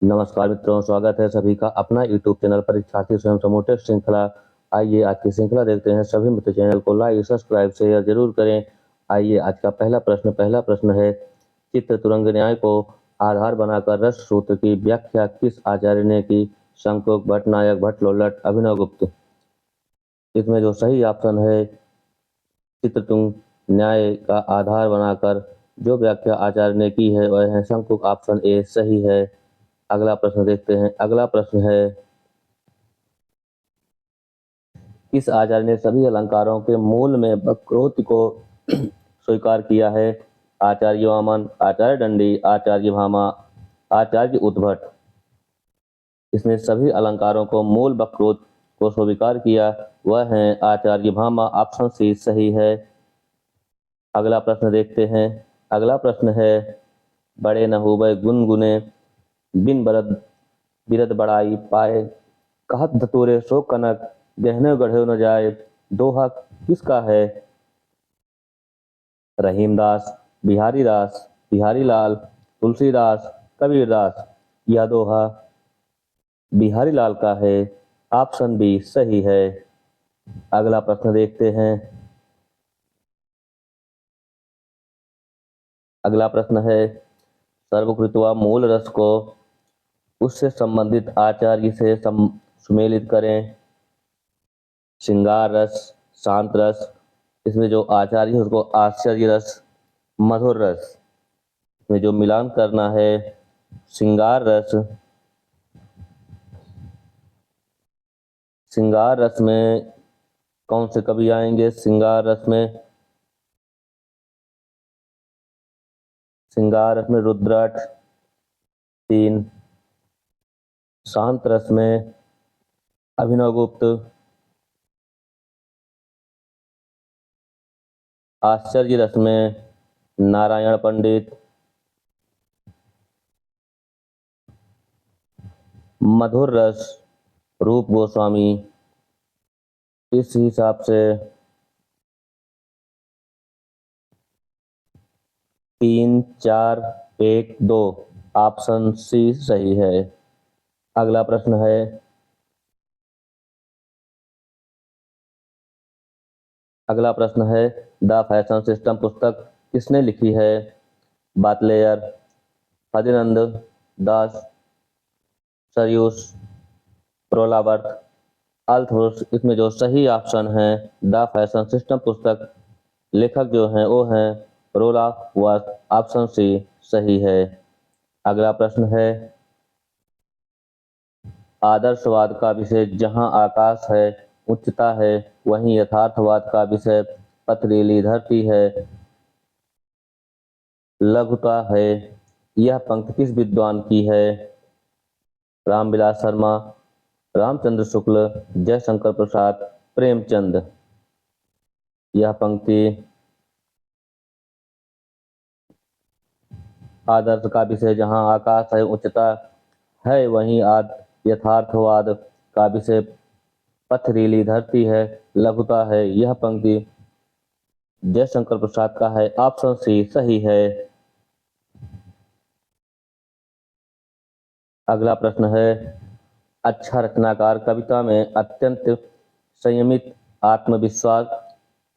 नमस्कार मित्रों, स्वागत है सभी का अपना यूट्यूब चैनल परीक्षार्थी स्वयं समूह टेस्ट श्रृंखला। आइए आज की श्रृंखला देखते हैं। सभी मित्र चैनल को लाइक सब्सक्राइब शेयर जरूर करें। आइए आज का पहला प्रश्न है, चित्र तुरंग न्याय को आधार बनाकर रस सूत्र की व्याख्या किस आचार्य ने की? शंकुक, भट्टनायक, भट्टलोल्लट, अभिनवगुप्त। इसमें जो सही ऑप्शन है, चित्रतुंग न्याय का आधार बनाकर जो व्याख्या आचार्य ने की है वह है शंकुक। ऑप्शन ए सही है। अगला प्रश्न देखते हैं। अगला प्रश्न है, किस आचार्य ने सभी अलंकारों के मूल में वक्रोक्ति को स्वीकार किया है? आचार्य वामन, आचार्य दंडी, आचार्य भामा, आचार्य उद्भट। इसने सभी अलंकारों को मूल वक्रोक्ति को स्वीकार किया, वह है आचार्य भामा। ऑप्शन सी सही है। अगला प्रश्न देखते हैं। अगला प्रश्न है, बड़े न हुए गुनगुने बिन बरद बिरद बड़ाई पाए, कहत धतूरे सो कनक, गहने गढ़े न जाए। दोहा किसका है? रहीमदास, बिहारी दास, बिहारी लाल, तुलसीदास, कबीरदास। यह दोहा बिहारी लाल का है। ऑप्शन बी सही है। अगला प्रश्न देखते हैं। अगला प्रश्न है, सर्वकृत्वा मूल रस को उससे संबंधित आचार्य से सुमेलित करें। श्रृंगार रस, शांत रस। इसमें जो आचार्य है उसको आश्चर्य रस, मधुर रस। इसमें जो मिलान करना है, श्रृंगार रस। श्रृंगार रस में कौन से कवि आएंगे? श्रृंगार रस में रुद्रट 3, शांत रस में अभिनवगुप्त, आश्चर्य रस में नारायण पंडित, मधुर रस रूप गोस्वामी। इस हिसाब से 3, 4, 1, 2 ऑप्शन सी सही है। अगला प्रश्न है, द फैशन सिस्टम पुस्तक किसने लिखी है? बाटलेयर, फर्डिनंद दास, सरियुस, रोलावर्थ, अल्थोस। इसमें जो सही ऑप्शन है, द फैशन सिस्टम पुस्तक लेखक जो हैं वो हैं रोलावर्थ। ऑप्शन सी सही है। अगला प्रश्न है, आदर्शवाद का विषय जहां आकाश है उच्चता है, वहीं यथार्थवाद का विषय पथरीली धरती है, लघुता है। यह पंक्ति किस विद्वान की है? रामविलास शर्मा, रामचंद्र शुक्ल, जयशंकर प्रसाद, प्रेमचंद। यह पंक्ति आदर्श का विषय जहां आकाश है उच्चता है, वहीं यथार्थवाद का विषय पथरीली धरती है, लघुता है। यह पंक्ति जयशंकर प्रसाद का है। ऑप्शन सी सही है। अगला प्रश्न है, अच्छा रचनाकार कविता में अत्यंत संयमित आत्मविश्वास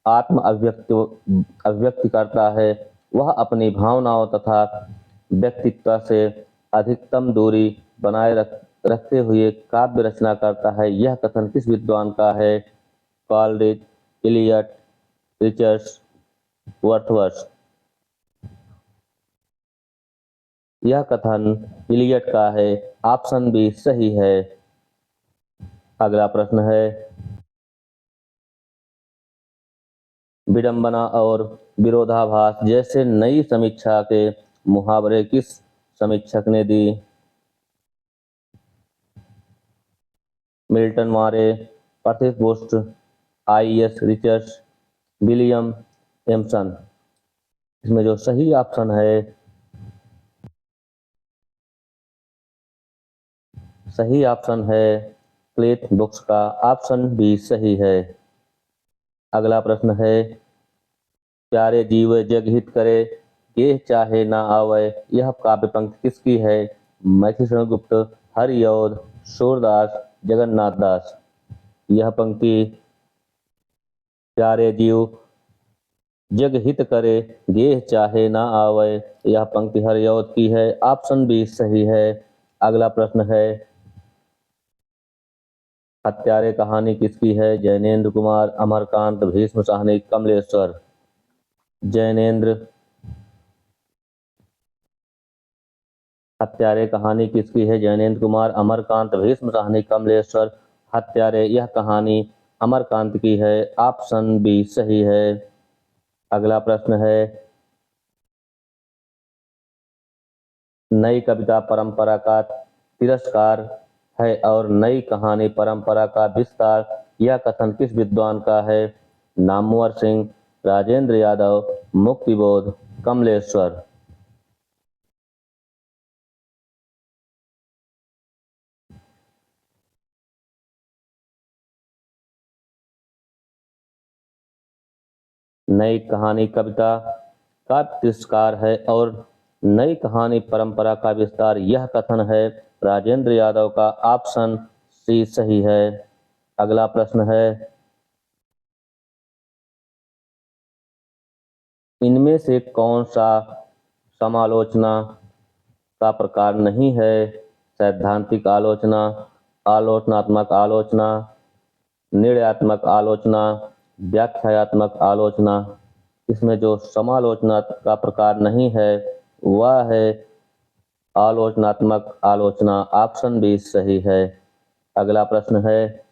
आत्म अभिव्यक्ति करता है, वह अपनी भावनाओं तथा व्यक्तित्व से अधिकतम दूरी बनाए रखते हुए काव्य रचना करता है। यह कथन किस विद्वान का है? Coleridge, Eliot, Richards, Wordsworth. यह कथन इलियट का है। ऑप्शन बी सही है। अगला प्रश्न है, विडंबना और विरोधाभास जैसे नई समीक्षा के मुहावरे किस समीक्षक ने दी? मिल्टन मारे, पर्सिस बुस्ट, आई.एस. Richards, William Empson. इसमें जो सही ऑप्शन है, सही ऑप्शन है क्लेथ बुक्स का। ऑप्शन बी सही है। अगला प्रश्न है, प्यारे जीव जग हित करे, ये चाहे ना आवे। यह काव्य पंक्ति किसकी है? मैथिली गुप्त, हरिऔध, सूरदास, जगन्नाथ दास। यह पंक्ति प्यारे जीव जग हित करे, गेह चाहे ना आवे। यह पंक्ति हरिऔध की है। ऑप्शन बी सही है। अगला प्रश्न है, हत्यारे कहानी किसकी है? जैनेन्द्र कुमार, अमरकांत, भीष्म साहनी, कमलेश्वर। जैनेन्द्र। हत्यारे कहानी किसकी है? जैनेन्द्र कुमार, अमरकांत, भीष्म साहनी, कमलेश्वर। हत्यारे यह कहानी अमरकांत की है। ऑप्शन बी सही है। अगला प्रश्न है, नई कविता परंपरा का तिरस्कार है और नई कहानी परंपरा का विस्तार, यह कथन किस विद्वान का है? नामवर सिंह, राजेंद्र यादव, मुक्तिबोध, कमलेश्वर। नई कहानी कविता का तिरस्कार है और नई कहानी परंपरा का विस्तार, यह कथन है राजेंद्र यादव का। ऑप्शन सी सही है। अगला प्रश्न है, इनमें से कौन सा समालोचना का प्रकार नहीं है? सैद्धांतिक आलोचना, आलोचनात्मक आलोचना, निर्णयात्मक आलोचना, व्याख्यात्मक आलोचना। इसमें जो समालोचना का प्रकार नहीं है वह है आलोचनात्मक आलोचना। ऑप्शन बी सही है। अगला प्रश्न है,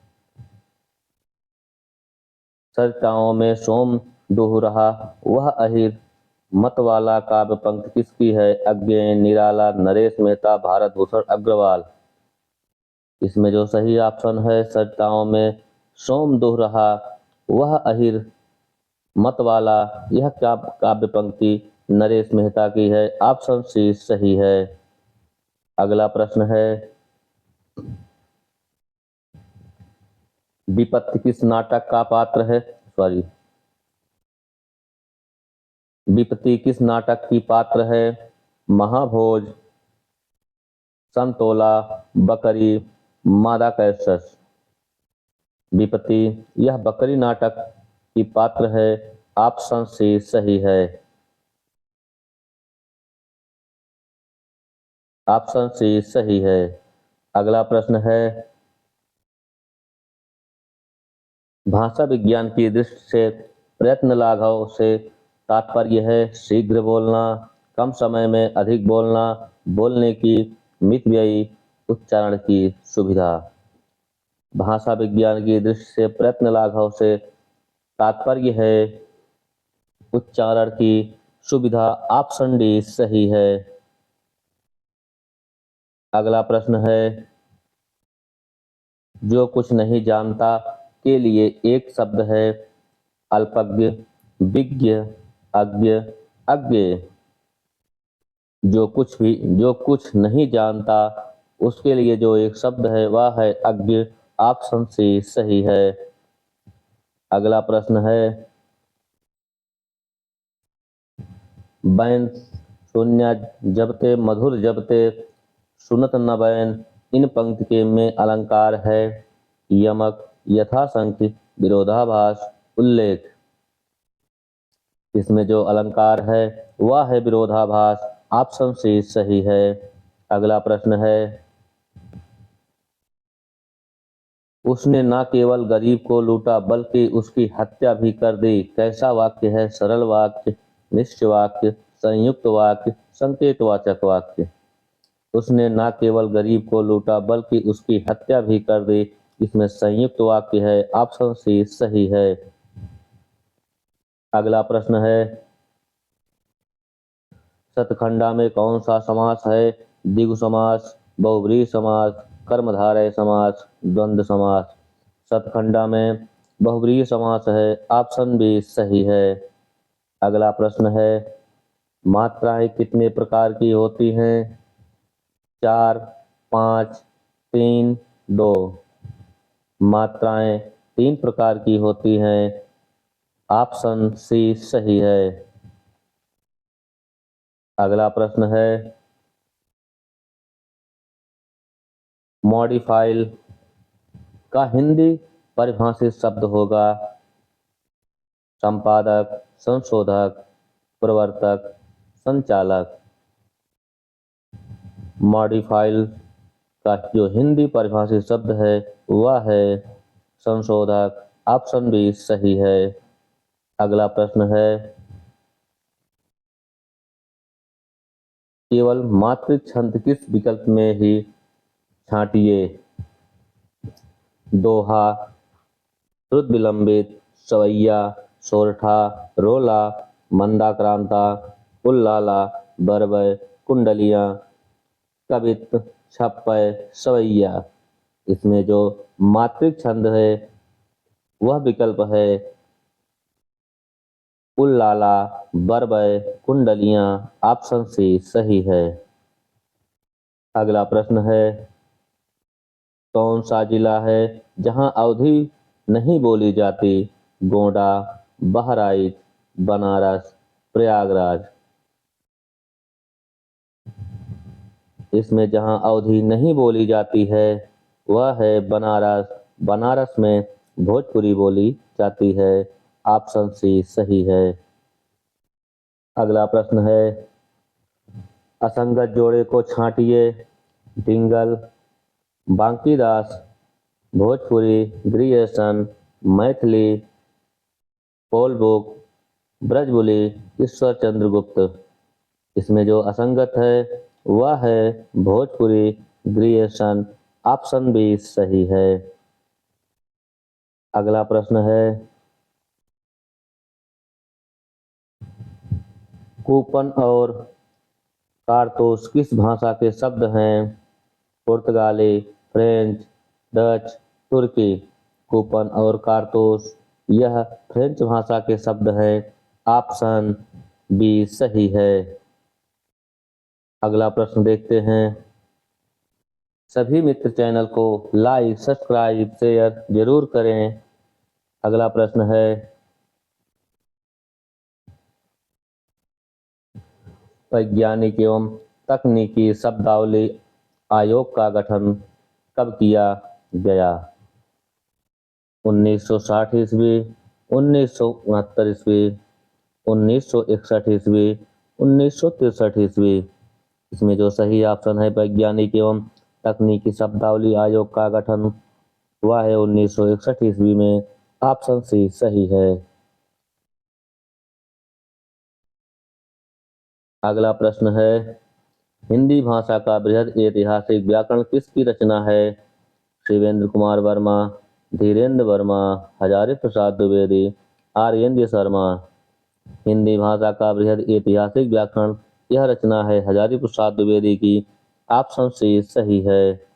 चर्चाओं में सोम दुह रहा वह अहिर मतवाला काव्य पंक्ति किसकी है? अज्ञेय, निराला, नरेश मेहता, भारत भूषण अग्रवाल। इसमें जो सही ऑप्शन है, चर्चाओं में सोम दुह रहा वह अहिर मतवाला, यह काव्य पंक्ति नरेश मेहता की है। ऑप्शन सी सही है। अगला प्रश्न है, विपत्ति किस नाटक का पात्र है? विपत्ति किस नाटक की पात्र है? महाभोज, संतोला, बकरी, मादा कैसस। विपत्ति यह बकरी नाटक की पात्र है। ऑप्शन सी सही है। ऑप्शन सी सही है। अगला प्रश्न है, भाषा विज्ञान की दृष्टि से प्रयत्न लाघव से तात्पर्य है शीघ्र बोलना, कम समय में अधिक बोलना, बोलने की मितव्ययी, उच्चारण की सुविधा। भाषा विज्ञान की दृष्टि से प्रयत्न लाघव से तात्पर्य है उच्चारण की सुविधा। ऑप्शन डी सही है। अगला प्रश्न है, जो कुछ नहीं जानता के लिए एक शब्द है अल्पज्ञ, विज्ञ, अज्ञ, अज्ञेय। जो कुछ नहीं जानता उसके लिए जो एक शब्द है वह है अज्ञ। ऑप्शन सी सही है। अगला प्रश्न है, बैन शून्य जबते मधुर जबते सुनत न बैन, इन पंक्ति के में अलंकार है यमक, यथासंख्य, विरोधाभास, उल्लेख। इसमें जो अलंकार है वह है विरोधाभास। ऑप्शन सी सही है। अगला प्रश्न है, उसने न केवल गरीब को लूटा बल्कि उसकी हत्या भी कर दी। कैसा वाक्य है? सरल वाक्य, मिश्र वाक्य, संयुक्त वाक्य, संकेतवाचक वाक्य। उसने न केवल गरीब को लूटा बल्कि उसकी हत्या भी कर दी, इसमें संयुक्त वाक्य है। ऑप्शन सी सही है। अगला प्रश्न है, शतखंडा में कौन सा समास है? द्विगु समास, बहुव्रीहि समास, कर्मधारय समास, द्वंद्व समास। शतखंडा में बहुव्रीहि समास है। ऑप्शन बी सही है। अगला प्रश्न है, मात्राएं कितने प्रकार की होती हैं? 4, 5, 3, 2। मात्राएं 3 प्रकार की होती हैं। ऑप्शन सी सही है। अगला प्रश्न है, मॉडिफाइल का हिंदी परिभाषित शब्द होगा संपादक, संशोधक, प्रवर्तक, संचालक। मॉडिफाइल का जो हिंदी परिभाषित शब्द है वह है संशोधक। ऑप्शन बी सही है। अगला प्रश्न है, केवल मातृक छंद किस विकल्प में ही छांटिए? दोहा, श्रुत विलंबित, सवैया, सोरठा, रोला, मंदाक्रांता, उल्लाला, बरबय, कुंडलियां, कवित, छप्पय, सवैया। इसमें जो मातृक छंद है वह विकल्प है उल्लाला, बरबय, कुंडलियां। ऑप्शन सी सही है। अगला प्रश्न है, कौन सा जिला है जहां अवधी नहीं बोली जाती? गोंडा, बहराइच, बनारस, प्रयागराज। इसमें जहां अवधी नहीं बोली जाती है वह है बनारस। बनारस में भोजपुरी बोली जाती है। ऑप्शन सी सही है। अगला प्रश्न है, असंगत जोड़े को छांटिए। डिंगल, बांकीदास, भोजपुरी, ग्रिएशन, मैथिली, पोलबुक, ब्रजबुली, ईश्वर चंद्र गुप्त। इसमें जो असंगत है वह है भोजपुरी ग्रिएशन। ऑप्शन बी सही है। अगला प्रश्न है, कूपन और कारतूस किस भाषा के शब्द हैं? पुर्तगाली, फ्रेंच, डच, तुर्की। कूपन और कारतूस यह फ्रेंच भाषा के शब्द हैं। ऑप्शन बी सही है। अगला प्रश्न देखते हैं, सभी मित्र चैनल को लाइक, सब्सक्राइब, शेयर जरूर करें। अगला प्रश्न है, वैज्ञानिक एवं तकनीकी शब्दावली आयोग का गठन कब किया गया? 1960 ईस्वी, 1969 ईस्वी, 1961 ईस्वी, 1963 ईस्वी। इसमें जो सही ऑप्शन है वैज्ञानिक एवं तकनीकी शब्दावली आयोग का गठन हुआ है 1961 ईस्वी में। ऑप्शन सी सही है। अगला प्रश्न है, हिंदी भाषा का बृहद ऐतिहासिक व्याकरण किसकी रचना है? शिवेंद्र कुमार वर्मा, धीरेन्द्र वर्मा, हजारी प्रसाद द्विवेदी, आर्येन्द्र शर्मा। हिंदी भाषा का बृहद ऐतिहासिक व्याकरण यह रचना है हजारी प्रसाद द्विवेदी की। ऑप्शन सी सही है।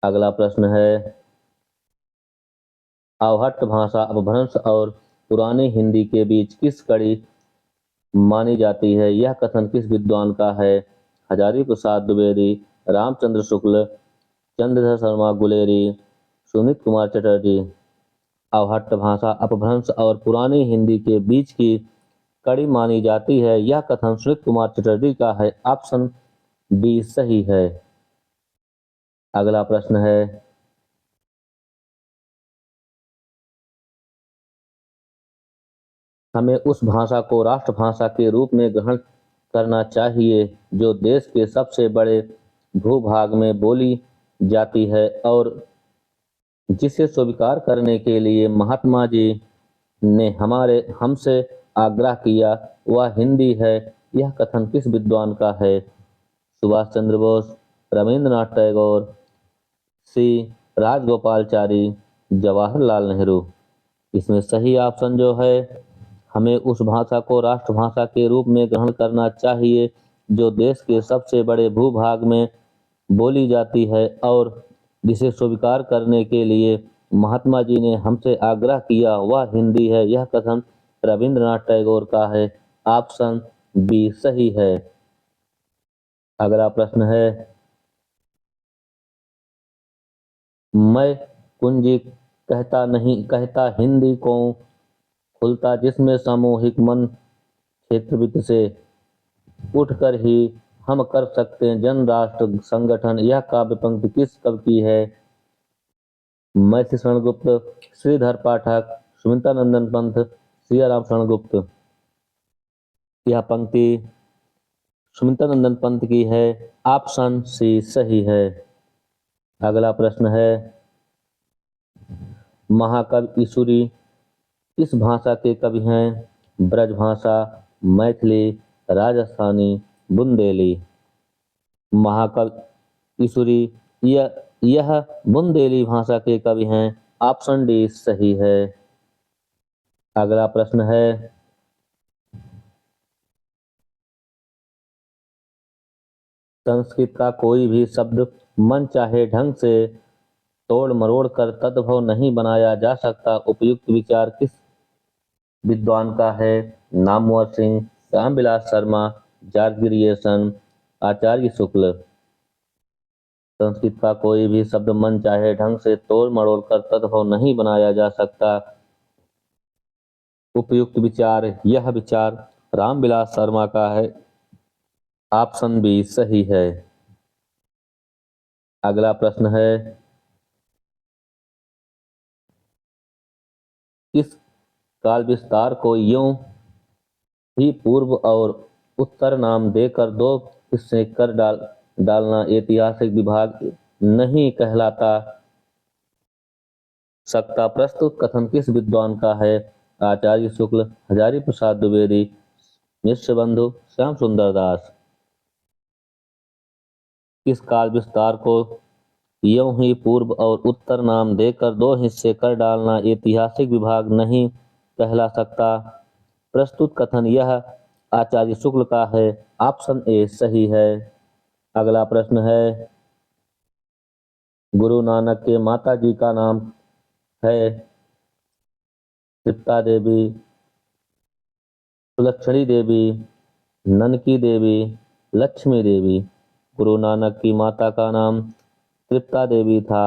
अगला प्रश्न है, अवहट्ट भाषा अपभ्रंश और पुरानी हिंदी के बीच किस कड़ी मानी जाती है? यह कथन किस विद्वान का है? हजारी प्रसाद द्विवेदी, रामचंद्र शुक्ल, चंद्रधर शर्मा गुलेरी, सुमित कुमार चटर्जी। अवहट्ट भाषा अपभ्रंश और पुरानी हिंदी के बीच की कड़ी मानी जाती है यह कथन सुमित कुमार चटर्जी का है। ऑप्शन बी सही है। अगला प्रश्न है, हमें उस भाषा को राष्ट्रभाषा के रूप में ग्रहण करना चाहिए जो देश के सबसे बड़े भूभाग में बोली जाती है और जिसे स्वीकार करने के लिए महात्मा जी ने हमसे आग्रह किया वह हिंदी है। यह कथन किस विद्वान का है? सुभाष चंद्र बोस, रविंद्रनाथ टैगोर, सी राजगोपालचारी, जवाहरलाल नेहरू। इसमें सही ऑप्शन जो है, हमें उस भाषा को राष्ट्रभाषा के रूप में ग्रहण करना चाहिए जो देश के सबसे बड़े भूभाग में बोली जाती है और जिसे स्वीकार करने के लिए महात्मा जी ने हमसे आग्रह किया वह हिंदी है। यह कथन रविंद्रनाथ टैगोर का है। ऑप्शन बी सही है। अगला प्रश्न है, मैं कुंजी कहता हिंदी को खुलता जिसमें सामूहिक मन क्षेत्रवित्त से उठकर ही हम कर सकते हैं जन राष्ट्र संगठन, यह काव्य पंक्ति किस कवि की है? महर्षि शरण गुप्त, श्रीधर पाठक, सुमित्रा नंदन पंत, सियाराम शरण गुप्त। यह पंक्ति सुमित्रा नंदन पंत की है। ऑप्शन सी सही है। अगला प्रश्न है, महाकवि ईसुरी किस भाषा के कवि हैं? ब्रजभाषा, मैथिली, राजस्थानी, बुंदेली। महाकवि ईसुरी यह बुंदेली भाषा के कवि हैं। ऑप्शन डी सही है। अगला प्रश्न है, संस्कृत का कोई भी शब्द मन चाहे ढंग से तोड़ मरोड़ कर तद्भव नहीं बनाया जा सकता। उपयुक्त विचार किस विद्वान का है? नामवर सिंह, रामविलास शर्मा, जॉर्ज ग्रियर्सन, आचार्य शुक्ल। संस्कृत का कोई भी शब्द मन चाहे ढंग से तोड़ मरोड़ कर तद्भव नहीं बनाया जा सकता। उपयुक्त विचार, यह विचार रामविलास शर्मा का है। ऑप्शन बी सही है। अगला प्रश्न है, इस काल विस्तार को यूं ही पूर्व और उत्तर नाम देकर दो हिस्से कर डालना ऐतिहासिक विभाग नहीं कहलाता सकता। प्रस्तुत कथन किस विद्वान का है? आचार्य शुक्ल, हजारी प्रसाद द्विवेदी, मिश्र बंधु, श्याम सुंदर दास। इस काल विस्तार को यूं ही पूर्व और उत्तर नाम देकर दो हिस्से कर डालना ऐतिहासिक विभाग नहीं कहला सकता। प्रस्तुत कथन यह आचार्य शुक्ल का है। ऑप्शन ए सही है। अगला प्रश्न है, गुरु नानक के माता जी का नाम है तृप्ता देवी, सुलक्षणी देवी, ननकी देवी, लक्ष्मी देवी। गुरु नानक की माता का नाम तृप्ता देवी था।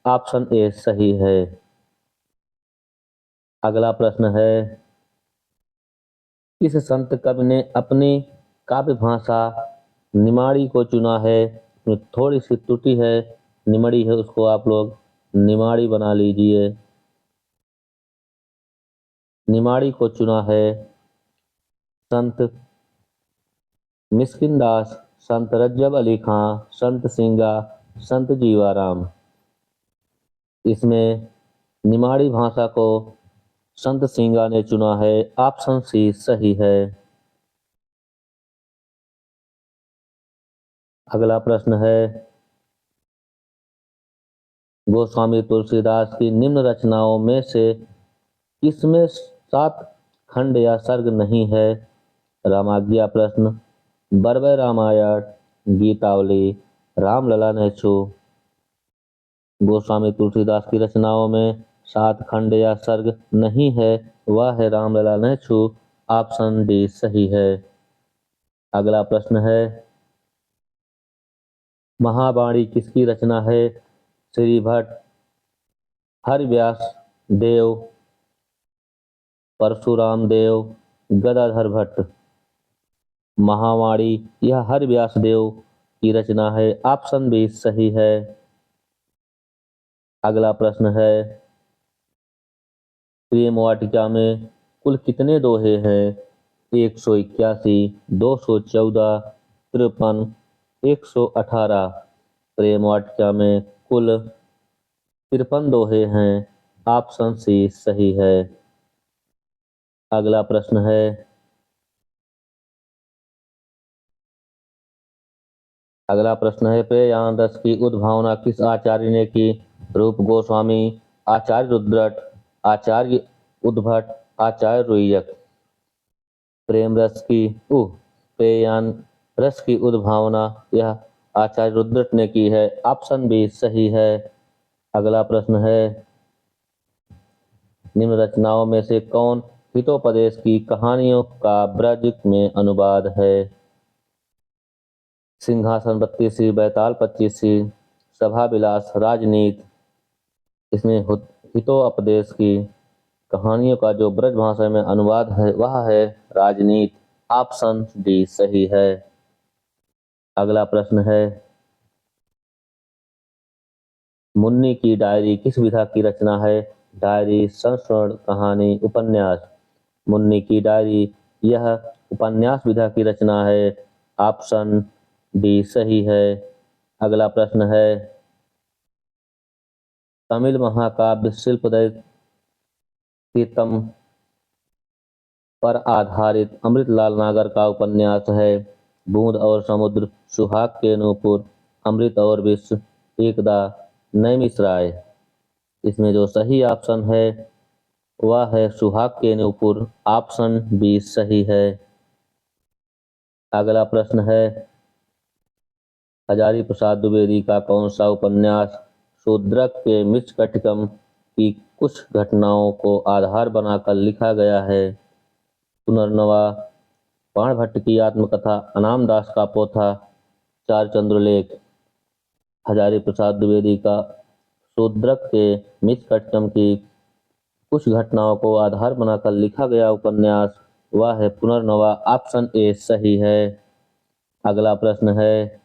ऑप्शन ए सही है। अगला प्रश्न है, किस संत कवि ने अपनी काव्य भाषा निमाड़ी को चुना है? थोड़ी सी त्रुटि है, निमड़ी है, उसको आप लोग निमाड़ी बना लीजिए। निमाड़ी को चुना है संत मिस्किन दास, संत रज्जब अली खां, संत सिंगा, संत जीवाराम। इसमें निमाड़ी भाषा को संत सिंगा ने चुना है। ऑप्शन सी सही है। अगला प्रश्न है, गोस्वामी तुलसीदास की निम्न रचनाओं में से किसमें 7 खंड या सर्ग नहीं है? रामाज्ञा प्रश्न, बरबय रामायण, गीतावली, रामलला नेछु। गोस्वामी तुलसीदास की रचनाओं में 7 खंड या सर्ग नहीं है, वह है रामलला नेछु। ऑप्शन डी सही है। अगला प्रश्न है, महावाणी किसकी रचना है? श्री भट्ट, हरिव्यास देव, परशुराम देव, गदाधर भट्ट। महावाणी यह हरिव्यास देव की रचना है। ऑप्शन बी सही है। अगला प्रश्न है, प्रेम वाटिका में कुल कितने दोहे हैं? 181, 214, 53, 118। प्रेम वाटिका में कुल 53 दोहे हैं। ऑप्शन सी सही है। अगला प्रश्न है, प्रेयान रस की उद्भावना किस आचार्य ने की? रूप गोस्वामी, आचार्य रुद्रट, आचार्य उद्भट, आचार्य रुइयक। प्रेयान रस की उद्भावना यह आचार्य रुद्रट ने की है। ऑप्शन बी सही है। अगला प्रश्न है, निम्न रचनाओं में से कौन हितोपदेश की कहानियों का ब्रज में अनुवाद है? सिंहासन 32, बैताल 25, सभा विलास, राजनीति। इसमें हितोपदेश की कहानियों का जो ब्रज भाषा में अनुवाद है वह है राजनीति। ऑप्शन डी सही है। अगला प्रश्न है, मुन्नी की डायरी किस विधा की रचना है? डायरी, संस्मरण, कहानी, उपन्यास। मुन्नी की डायरी यह उपन्यास विधा की रचना है। ऑप्शन डी सही है। अगला प्रश्न है, तमिल महाकाव्य शिल्पदीतम पर आधारित अमृतलाल नागर का उपन्यास है। बूंद और समुद्र, सुहाग के नूपुर, अमृत और विष, एकदा नैमिषारण्य। इसमें जो सही ऑप्शन है वह है सुहाग के नूपुर। ऑप्शन बी सही है। अगला प्रश्न है, हजारी प्रसाद द्विवेदी का कौन सा उपन्यास शूद्रक के मृच्छकटिकम की कुछ घटनाओं को आधार बनाकर लिखा गया है? पुनर्नवा, बाणभट्ट की आत्मकथा, अनामदास का पोथा, चार चंद्रलेख। हजारी प्रसाद द्विवेदी का शूद्रक के मृच्छकटिकम की कुछ घटनाओं को आधार बनाकर लिखा गया उपन्यास वह है पुनर्नवा। ऑप्शन ए सही है। अगला प्रश्न है,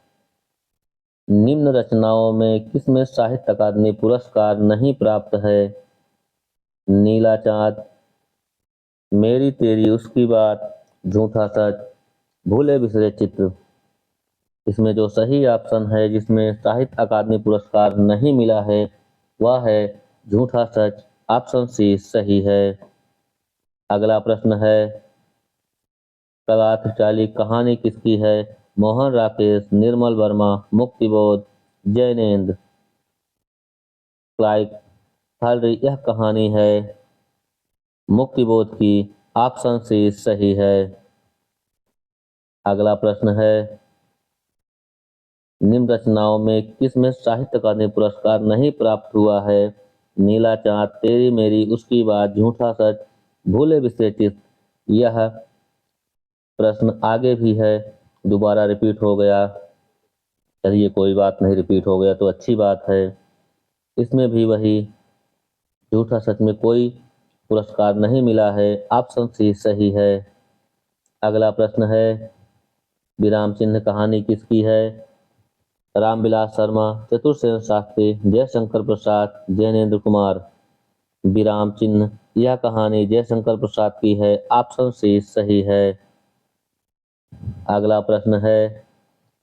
निम्न रचनाओं में किसमें साहित्य अकादमी पुरस्कार नहीं प्राप्त है? नीला चाँद, मेरी तेरी उसकी बात, झूठा सच, भूले बिसरे चित्र। इसमें जो सही ऑप्शन है जिसमें साहित्य अकादमी पुरस्कार नहीं मिला है वह है झूठा सच। ऑप्शन सी सही है। अगला प्रश्न है, कलाथ चाली कहानी किसकी है? मोहन राकेश, निर्मल वर्मा, मुक्तिबोध, जैनेन्द्र। क्लाइव हल यह कहानी है मुक्तिबोध की। ऑप्शन सी सही है। अगला प्रश्न है, निम्न रचनाओं में किसमें साहित्य अकादमी पुरस्कार नहीं प्राप्त हुआ है? नीला चाँद, तेरी मेरी उसकी बात, झूठा सच, भूले बिसरे चित्र। यह प्रश्न आगे भी है, दोबारा रिपीट हो गया। चलिए कोई बात नहीं, रिपीट हो गया तो अच्छी बात है। इसमें भी वही झूठा सच में कोई पुरस्कार नहीं मिला है। ऑप्शन सी सही है। अगला प्रश्न है, विराम चिन्ह कहानी किसकी है? रामविलास शर्मा, चतुर्सेन शास्त्री, जयशंकर प्रसाद, जैनेन्द्र कुमार। विराम चिन्ह यह कहानी जयशंकर प्रसाद की है। ऑप्शन सी सही है। अगला प्रश्न है,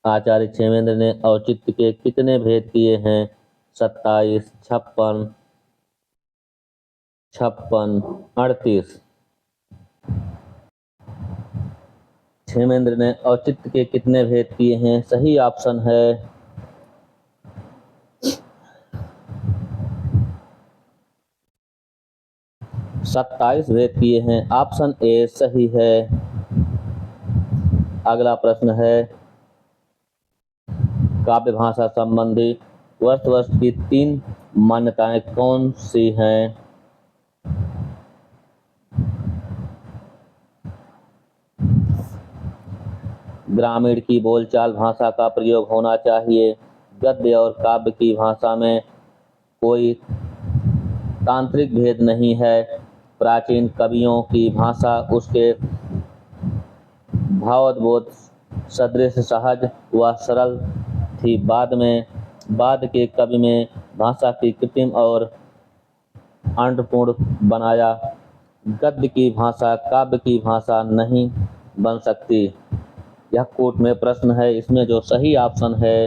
आचार्य क्षेमेंद्र ने औचित्य के कितने भेद किए हैं? 27, 56, 56, 38। क्षेमेंद्र ने औचित्य के कितने भेद किए हैं? सही ऑप्शन है 27 भेद किए हैं। ऑप्शन ए सही है। अगला प्रश्न है, काव्य भाषा संबंधी वर्ष की 3 मान्यताएं कौन सी हैं? ग्रामीण की बोलचाल भाषा का प्रयोग होना चाहिए। गद्य और काव्य की भाषा में कोई तांत्रिक भेद नहीं है। प्राचीन कवियों की भाषा उसके भावोद्बोध सदृश सहज व सरल थी। बाद के कवि में भाषा की कृत्रिम और अर्धपूर्ण बनाया। गद्य की भाषा काव्य की भाषा नहीं बन सकती। यह कोर्ट में प्रश्न है। इसमें जो सही ऑप्शन है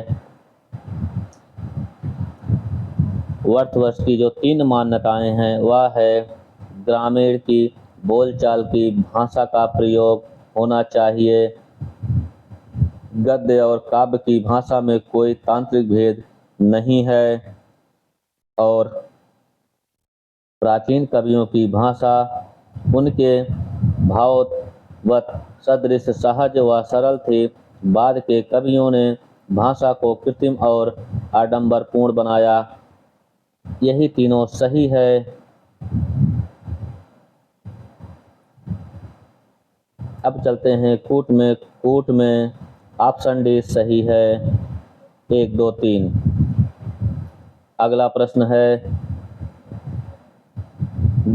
वर्ष की जो 3 मान्यताएं हैं वह है, ग्रामीण की बोलचाल की भाषा का प्रयोग होना चाहिए। गद्य और काव्य की भाषा में कोई तांत्रिक भेद नहीं है। और प्राचीन कवियों की भाषा उनके भाववत सदृश सहज व सरल थी। बाद के कवियों ने भाषा को कृत्रिम और आडंबरपूर्ण बनाया। यही तीनों सही है। अब चलते हैं कूट में ऑप्शन डी सही है। 1, 2, 3। अगला प्रश्न है,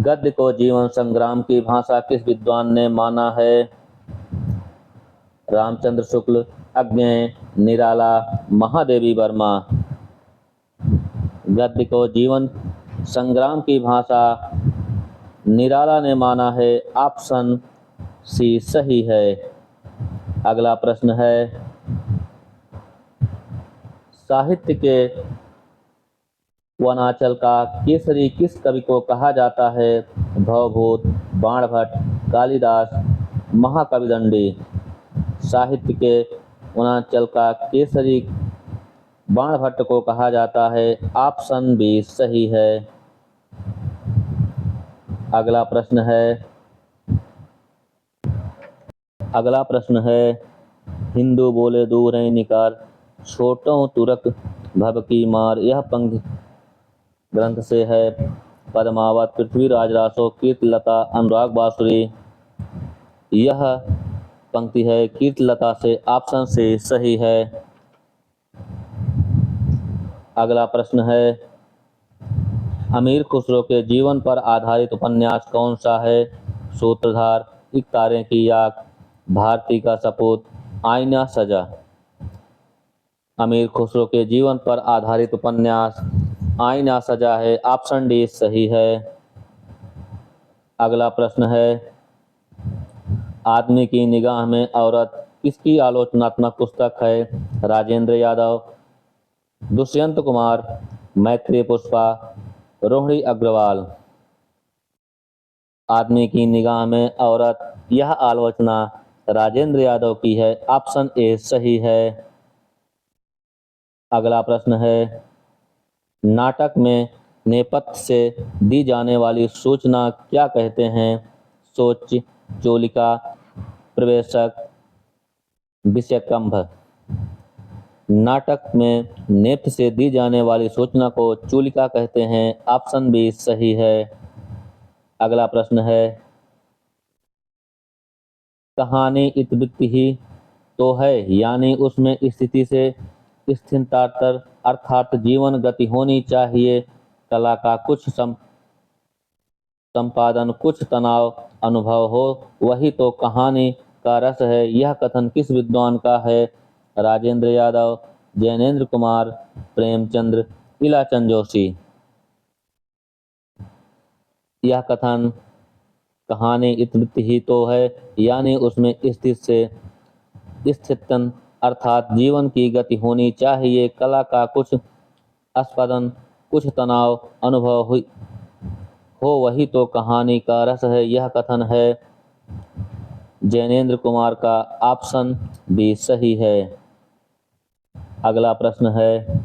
गद्य को जीवन संग्राम की भाषा किस विद्वान ने माना है? रामचंद्र शुक्ल, अज्ञेय, निराला महादेवी वर्मा। गद्य को जीवन संग्राम की भाषा निराला ने माना है। ऑप्शन सी सही है। अगला प्रश्न है, साहित्य के वनांचल का केसरी किस कवि को कहा जाता है? भवभूत, बाणभट्ट, कालिदास, महाकविदंडी। साहित्य के वनांचल का केसरी बाणभट्ट को कहा जाता है। ऑप्शन बी सही है। अगला प्रश्न है, हिंदू बोले दूर है निकार, छोटों तुरक भव की मार। यह पंक्ति ग्रंथ से है। पद्मावत, पृथ्वीराज रासो, कीर्तिलता, अनुराग बासुरी। यह पंक्ति है कीर्तिलता से। ऑप्शन से सही है। अगला प्रश्न है, अमीर खुसरो के जीवन पर आधारित उपन्यास कौन सा है? सूत्रधार, एक तारे की आग, भारती का सपूत, आईना सजा। अमीर खुसरो के जीवन पर आधारित उपन्यास आईना सजा है। ऑप्शन डी सही है। अगला प्रश्न है, आदमी की निगाह में औरत किसकी आलोचनात्मक पुस्तक है? राजेंद्र यादव, दुष्यंत कुमार, मैत्री पुष्पा, रोहिणी अग्रवाल। आदमी की निगाह में औरत, यह आलोचना राजेंद्र यादव की है। ऑप्शन ए सही है। अगला प्रश्न है, नाटक में नेपथ्य से दी जाने वाली सूचना क्या कहते हैं? सोच, चोलिका, प्रवेशक, विषयकंभ। नाटक में नेपथ्य से दी जाने वाली सूचना को चूलिका कहते हैं। ऑप्शन बी सही है। अगला प्रश्न है, कहानी इतवृत्ति ही तो है, यानी उसमें स्थिति से स्थितांतर अर्थात जीवन गति होनी चाहिए। कला का कुछ संपादन, कुछ तनाव अनुभव हो, वही तो कहानी का रस है। यह कथन किस विद्वान का है? राजेंद्र यादव, जैनेन्द्र कुमार, प्रेमचंद्र, इलाचंद जोशी। यह कथन कहानी इतवृत्ति ही तो है, यानी उसमें स्थित से स्थितन अर्थात जीवन की गति होनी चाहिए। कला का कुछ आस्वादन, कुछ तनाव अनुभव हो, वही तो कहानी का रस है। यह कथन है जैनेन्द्र कुमार का। ऑप्शन बी सही है। अगला प्रश्न है,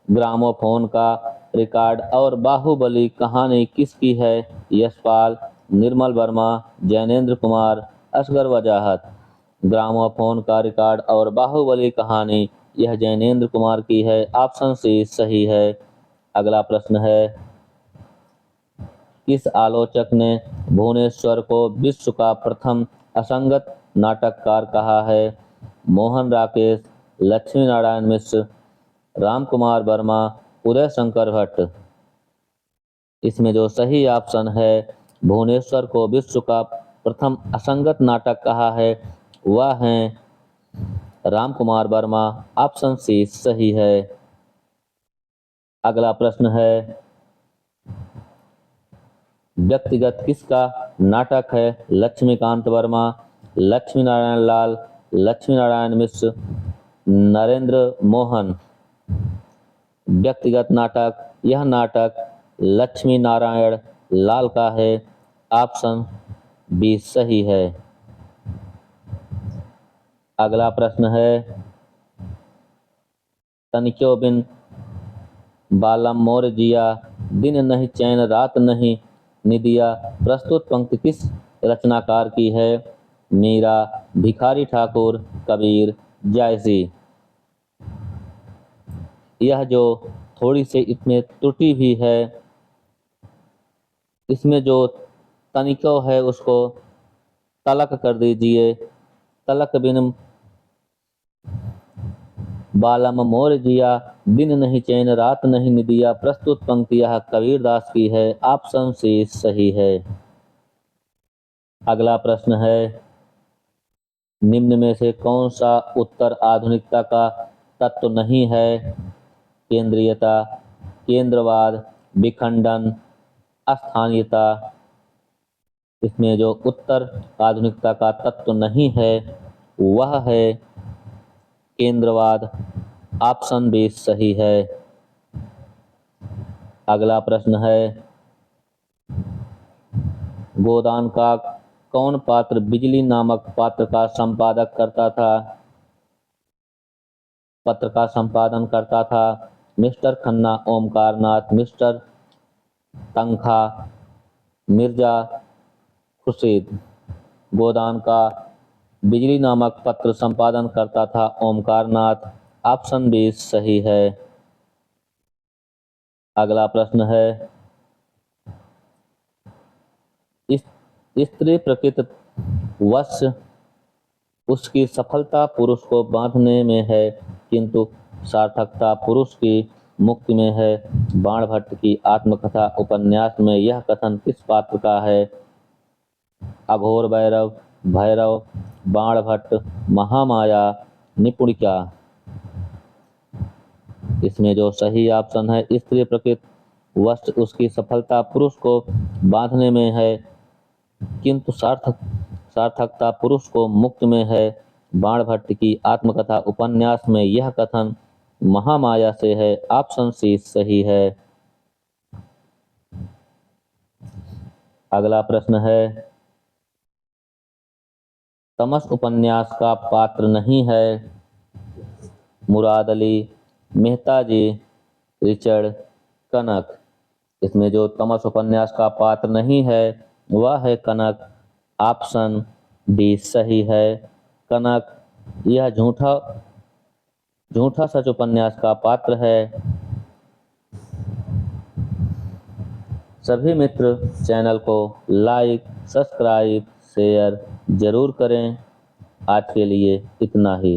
ग्रामोफोन का रिकॉर्ड और बाहुबली कहानी किसकी है? यशपाल, निर्मल वर्मा, जैनेन्द्र कुमार, असगर वजाहत। ग्रामोफोन का रिकॉर्ड और बाहुबली कहानी यह जैनेन्द्र कुमार की है। ऑप्शन सी सही है। अगला प्रश्न है, किस आलोचक ने भुवनेश्वर को विश्व का प्रथम असंगत नाटककार कहा है? मोहन राकेश, लक्ष्मी नारायण मिश्र, राम कुमार वर्मा, उदय शंकर भट्ट। इसमें जो सही ऑप्शन है, भुवनेश्वर को विश्व का प्रथम असंगत नाटक कहा है, वह है राम कुमार वर्मा। ऑप्शन सी सही है। अगला प्रश्न है, व्यक्तिगत किसका नाटक है? लक्ष्मीकांत वर्मा, लक्ष्मी नारायण लाल, लक्ष्मी नारायण मिश्र, नरेंद्र मोहन। व्यक्तिगत नाटक, यह नाटक लक्ष्मी नारायण लाल का है। ऑप्शन बी सही है। अगला प्रश्न है, तनिक्यो बिन बालम मोर जिया, दिन नहीं चैन रात नहीं निदिया। प्रस्तुत पंक्ति किस रचनाकार की है? मीरा, भिखारी ठाकुर, कबीर, जायसी। यह जो थोड़ी सी इसमें त्रुटि भी है, इसमें जो तनिको है उसको तलक कर दीजिए। तलक बिन बालम मोर जिया, दिन नहीं चैन रात नहीं निदिया। प्रस्तुत पंक्ति यह कबीरदास की है। ऑप्शन सी सही है। अगला प्रश्न है, निम्न में से कौन सा उत्तर आधुनिकता का तत्व नहीं है? केंद्रीयता, केंद्रवाद, विखंडन, अस्थानीयता। इसमें जो उत्तर आधुनिकता का तत्व नहीं है वह है केंद्रवाद। ऑप्शन बी सही है। अगला प्रश्न है, गोदान का कौन पात्र बिजली नामक पत्र का संपादन करता था? मिस्टर खन्ना, ओमकारनाथ, मिस्टर तंखा, मिर्जा खुर्शीद। गोदान का बिजली नामक पत्र संपादन करता था ओमकारनाथ। ऑप्शन बी सही है। अगला प्रश्न है, स्त्री प्रकृति वश उसकी सफलता पुरुष को बांधने में है किंतु सार्थकता पुरुष की मुक्ति में है। बाणभट्ट की आत्मकथा उपन्यास में यह कथन किस पात्र का है? अघोर भैरव, भैरव, बाणभट्ट, महामाया, निपुणिका। इसमें जो सही ऑप्शन है, स्त्री प्रकृति वश उसकी सफलता पुरुष को बांधने में है किंतु सार्थकता पुरुष को मुक्त में है। बाणभट्ट की आत्मकथा उपन्यास में यह कथन महामाया से है। ऑप्शन सी सही है। अगला प्रश्न है, तमस उपन्यास का पात्र नहीं है? मुराद अली, मेहताजी, रिचर्ड, कनक। इसमें जो तमस उपन्यास का पात्र नहीं है वह है कनक। ऑप्शन बी सही है। कनक यह झूठा सच उपन्यास का पात्र है। सभी मित्र चैनल को लाइक, सब्सक्राइब, शेयर जरूर करें। आज के लिए इतना ही।